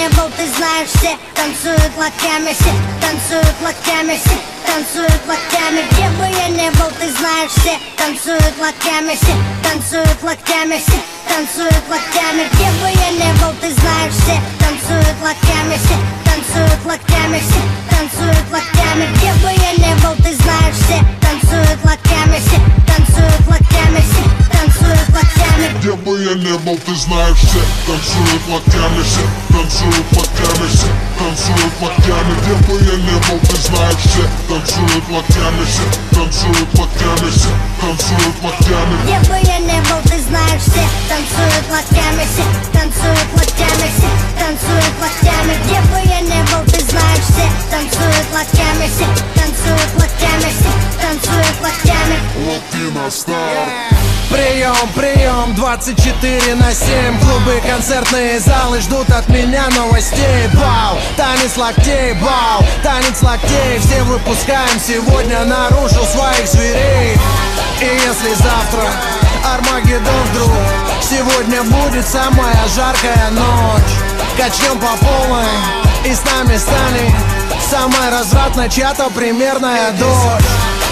не был, ты знаешь, все танцуют локтями, все танцуют локтями, все танцуют локтями. Где бы я не был, ты знаешь, все танцуют локтями, все танцуют локтями, все танцуют локтями. Где бы я не был, ты знаешь, все танцуют локтями, все танцуют локтями, все танцуют локтями. Где бы я не был, ты знаешь, все танцуют локтями, все танцуют локтями, все танцуют локтями. Где бы я не был, ты знаешь, все танцуют локтями, все танцуют локтями, все танцуют локтями. Где бы я не был, ты знаешь, все танцуют локтями, все танцуют локтями, все танцуют локтями. Где бы я не был, ты знаешь, все танцуют локтями, все танцуют локтями, все танцуют локтями. Где бы я не был, ты знаешь, все танцуют локтями, все танцуют локтями, все танцуют локтями. Локти на старт. Прием, прием, 24/7. Клубы, концертные залы ждут от меня новостей. Бау, танец локтей, бау, танец локтей. Все выпускаем сегодня наружу своих зверей. И если завтра Армагеддон вдруг, сегодня будет самая жаркая ночь. Качнем по полной, и с нами станет самая развратная чья-то примерная дочь.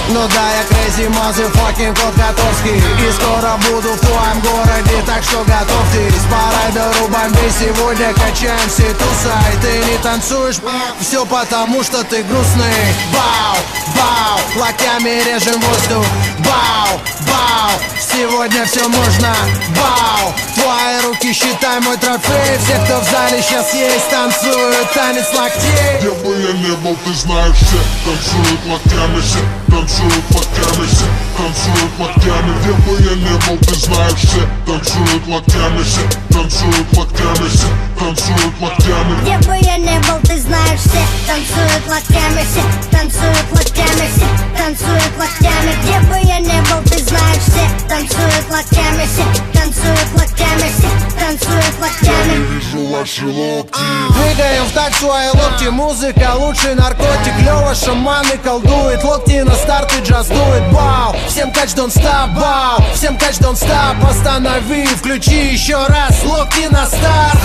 Ну да, я crazy motherfucking кот Котовский, и скоро буду в твоем городе, так что готовьтесь. По райдеру бомбей сегодня качаемся и тусай. Ты не танцуешь, все потому что ты грустный. Бау, бау, локтями режем воздух. Бау, бау, сегодня все можно. Бау, твои руки считай мой трофей. Все, кто в зале сейчас есть, танцуют танец локтей. Где бы я не был, ты знаешь, все танцуют локтями, все танцуют локтями, все танцуют локтями. Где бы я не был, ты знаешь, все танцуют локтями, все танцуют локтями, все танцуют локтями. Где бы я не был, ты знаешь, все танцуют локтями, все танцуют локтями, все танцуют локтями. Где бы я не был, ты знаешь, все танцуют локтями, все танцуют локтями, все танцуют локтями. Я вижу ваши локти. Двигаем в такт свои локти, музыка лучший наркотик. Лёва шаманы колдует, локти на старт и джаз дует. Бау, всем catch don't stop, бау, всем catch don't stop. Останови, включи еще раз, локти на старт.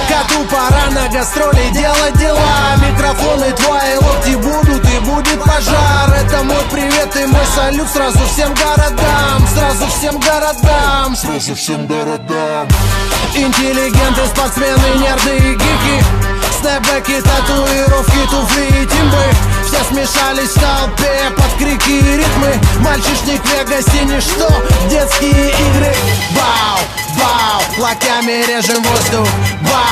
Коту пора на гастроли делать дела. Микрофоны твои локти будут и будет пожар. Это мой привет и мой салют сразу всем городам. Сразу всем городам. Сразу всем городам. Интеллигенты, спортсмены, нерды и гики. Снэпбэки, татуировки, туфли и тимбы. Все смешались в толпе под крики и ритмы. Мальчишник в Вегасе ничто, детские игры. Бау, бау, локтями режем воздух. Бау.